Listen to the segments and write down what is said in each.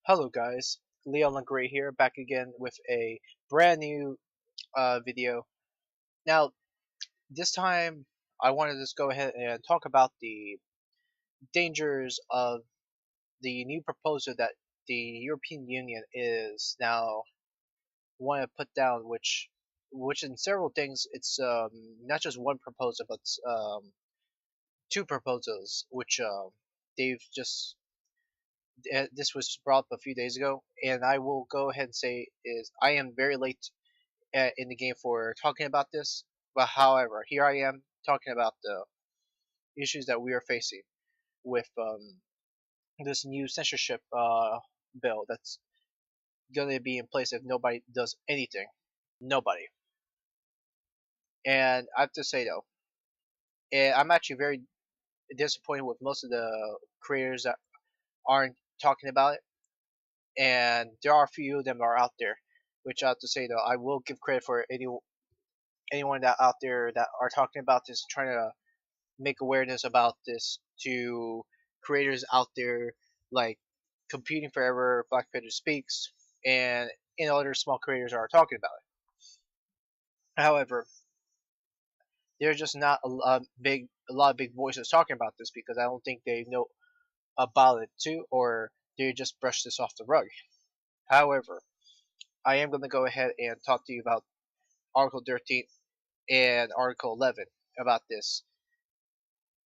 Hello guys, Leon LeGray here, back again with a brand new video. Now, this time I want to just go ahead and talk about the dangers of the new proposal that the European Union is now want to put down, which in several things it's not just one proposal, but two proposals, which they've just this was brought up a few days ago, and I will go ahead and say is I am very late in the game for talking about this. But however, here I am talking about the issues that we are facing with this new censorship bill that's going to be in place if nobody does anything. Nobody. And I have to say though, I'm actually very disappointed with most of the creators that aren't talking about it. And there are a few of them are out there, which I have to say though, I will give credit for anyone that out there that are talking about this, trying to make awareness about this to creators out there like Computing Forever, Black Panther Speaks, and other small creators are talking about it. However, there's just not a lot of big voices talking about this because I don't think they know about it too, or they just brush this off the rug. However, I am going to go ahead and talk to you about Article 13 and Article 11 about this,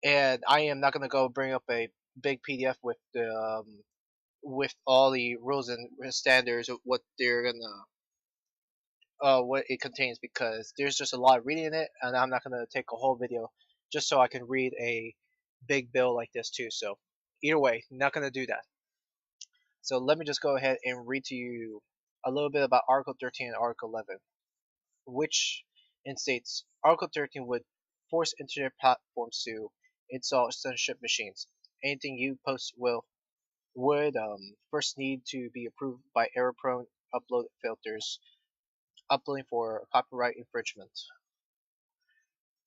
and I am not going to go bring up a big PDF with all the rules and standards of what they're gonna what it contains because there's just a lot of reading in it, and I'm not gonna take a whole video just so I can read a big bill like this too. So either way, not gonna do that. So let me just go ahead and read to you a little bit about Article 13 and Article 11, which states Article 13 would force internet platforms to install censorship machines. Anything you post will would first need to be approved by error-prone upload filters, uploading for copyright infringement.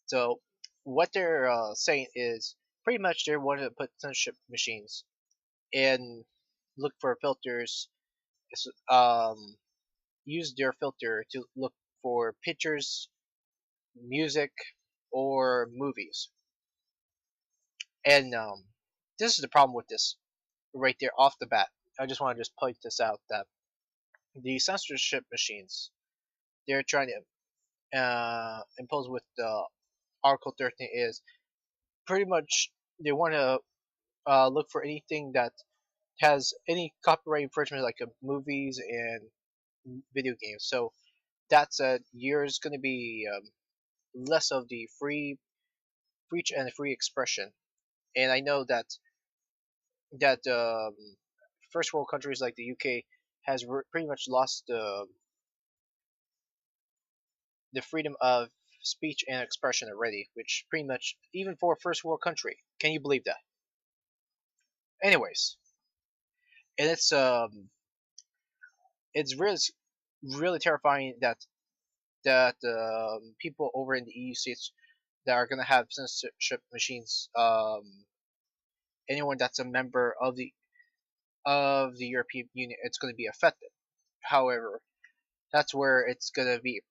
So what they're saying is pretty much they wanted to put censorship machines and look for filters, use their filter to look for pictures, music, or movies. And this is the problem with this right there off the bat. I just want to just point this out that the censorship machines they're trying to impose with the Article 13 is pretty much they want to look for anything that has any copyright infringement, like movies and video games. So that said, yours going to be less of the free speech and free expression. And I know that first world countries like the UK has pretty much lost the freedom of speech and expression already, which pretty much even for a first world country, can you believe that? Anyways, and it's really terrifying that people over in the EU states that are gonna have censorship machines, anyone that's a member of the European Union, it's gonna be affected. However, that's where it's gonna be,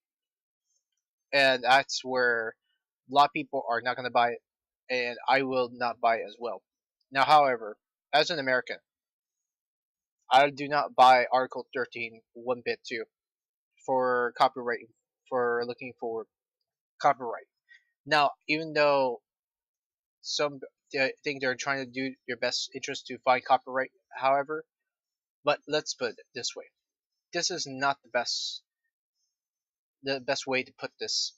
and that's where a lot of people are not gonna buy it, and I will not buy it as well. Now, however, as an American, I do not buy Article 13 one bit too for copyright for looking for copyright. Now, even though some think they're trying to do their best interest to find copyright, however, but let's put it this way: this is not the best way to put this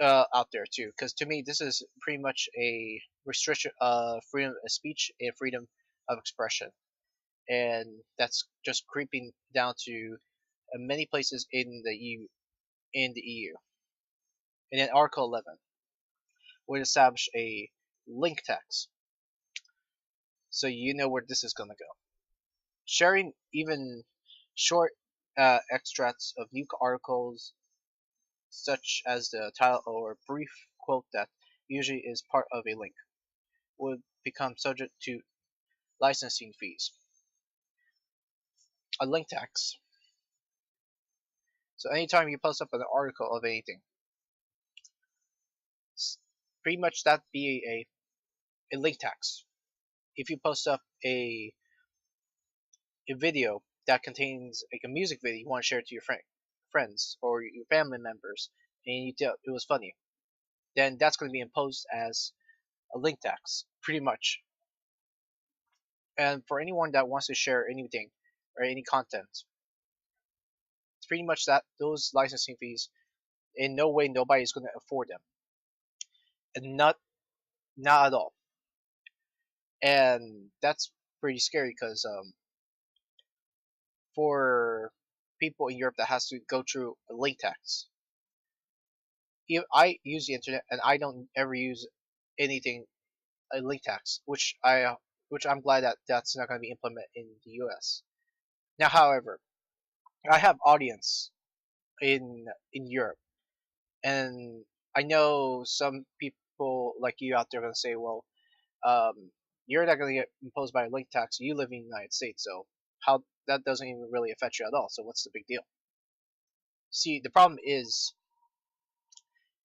out there too. Because to me, this is pretty much a restriction of freedom of speech and freedom of expression, and that's just creeping down to many places in the EU. In the EU, and then Article 11 would establish a link tax, so you know where this is going to go. Sharing even short extracts of new articles, such as the title or brief quote that usually is part of a link, would become subject to licensing fees. a link tax. So anytime you post up an article of anything, pretty much that be a link tax. If you post up a video that contains like a music video you want to share to your friends or your family members, and you tell it was funny, then that's going to be imposed as a link tax, pretty much. And for anyone that wants to share anything or any content, it's pretty much that those licensing fees, in no way nobody's going to afford them, and not at all. And that's pretty scary because for people in Europe that has to go through a link tax, I use the internet and I don't ever use anything a link tax, which I'm glad that that's not going to be implemented in the U.S. Now, however, I have audience in Europe, and I know some people like you out there are going to say, well, um, you're not going to get imposed by a link tax. You live in the United States, so how that doesn't even really affect you at all. So what's the big deal? See, the problem is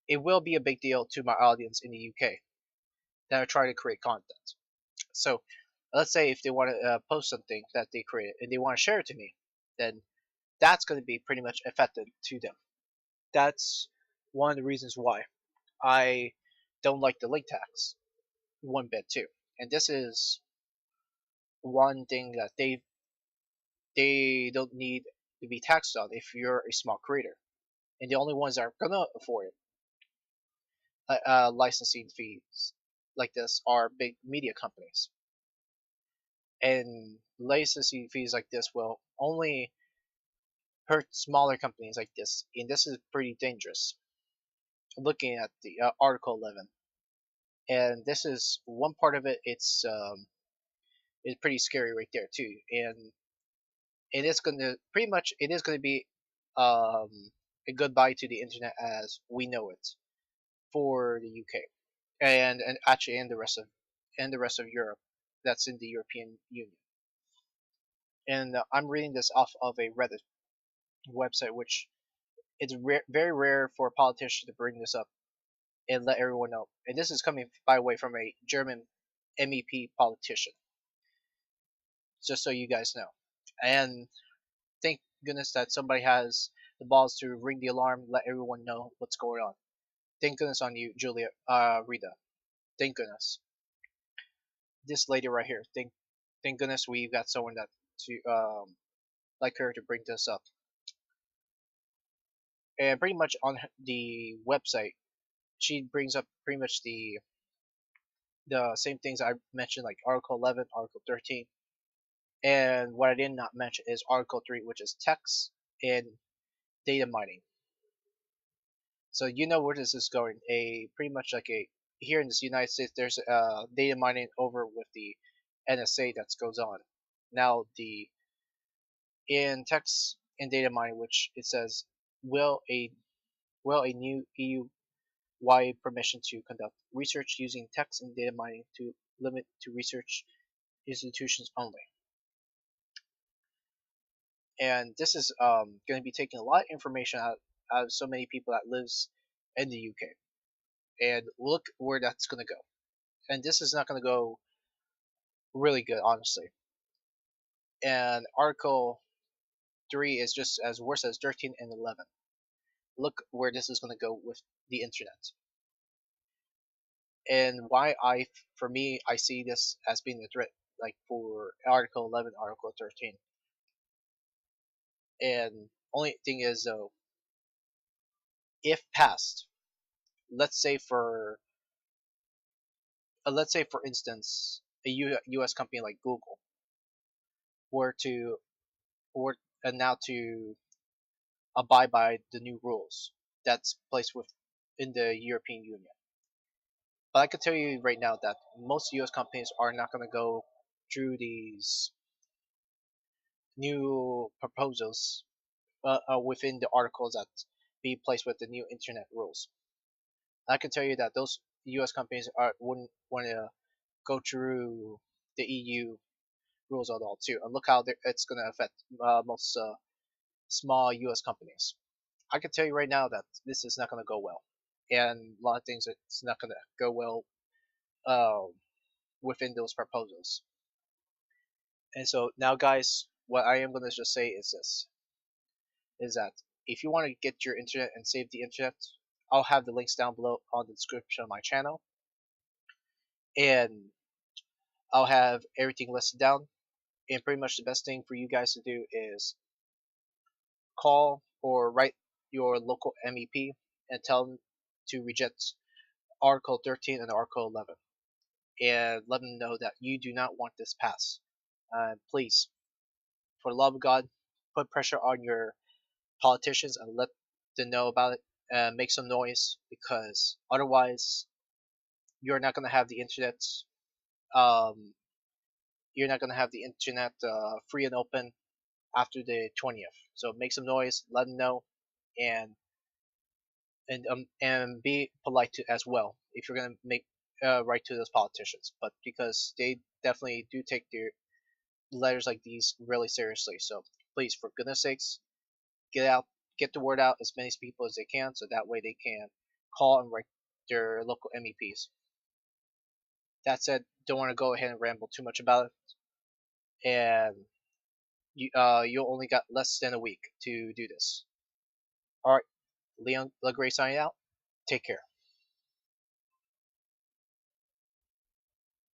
it will be a big deal to my audience in the UK that are trying to create content. So let's say if they want to post something that they created and they want to share it to me, then that's going to be pretty much affected to them. That's one of the reasons why I don't like the link tax one bit too. And this is one thing that they don't need to be taxed on if you're a small creator. And the only ones that are gonna afford it, licensing fees like this, are big media companies. And licensing fees like this will only hurt smaller companies like this, and this is pretty dangerous. Looking at the Article 11, and this is one part of it. It's pretty scary right there too, and it is going to pretty much it is going to be a goodbye to the internet as we know it for the UK and actually in the rest of Europe that's in the European Union. And I'm reading this off of a Reddit website, which it's very rare for a politician to bring this up and let everyone know. And this is coming, by the way, from a German MEP politician, just so you guys know. And thank goodness that somebody has the balls to ring the alarm, let everyone know what's going on. Thank goodness on you, Julia, Rita. Thank goodness. This lady right here. Thank goodness we got someone that to like her to bring this up. And pretty much on the website, she brings up pretty much the same things I mentioned, like Article 11, Article 13. And what I did not mention is Article 3, which is text and data mining. So you know where this is going. A pretty much like a here in the United States, there's data mining over with the NSA that goes on. Now the in text and data mining, which it says will a new EU wide permission to conduct research using text and data mining to limit to research institutions only. And this is going to be taking a lot of information out of so many people that lives in the UK. And look where that's going to go. And this is not going to go really good, honestly. And Article 3 is just as worse as 13 and 11. Look where this is going to go with the internet. And why for me, I see this as being a threat, like for Article 11, Article 13. And only thing is though, if passed, let's say for let's say for instance, a U.S. company like Google were to were now to abide by the new rules that's placed in the European Union. But I can tell you right now that most U.S. companies are not going to go through these new proposals within the articles that be placed with the new internet rules. I can tell you that those U.S. companies wouldn't want to go through the EU rules at all too. And look how it's going to affect most small U.S. companies. I can tell you right now that this is not going to go well, and a lot of things it's not going to go well uh, within those proposals. And so now, guys, what I am going to just say is this: is that if you want to get your internet and save the internet, I'll have the links down below on the description of my channel, and I'll have everything listed down. And pretty much the best thing for you guys to do is call or write your local MEP and tell them to reject Article 13 and Article 11, and let them know that you do not want this passed. Please, for the love of God, put pressure on your politicians and let them know about it and make some noise, because otherwise you're not going to have the internet. Um, you're not going to have the internet free and open after the 20th. So make some noise, let them know, and and be polite to as well if you're going to make write to those politicians. But because they definitely do take their letters like these really seriously, so please, for goodness sakes, get out, get the word out as many people as they can, so that way they can call and write their local MEPs. That said, don't want to go ahead and ramble too much about it, and you only got less than a week to do this. All right, Leon LeGray signing out. Take care.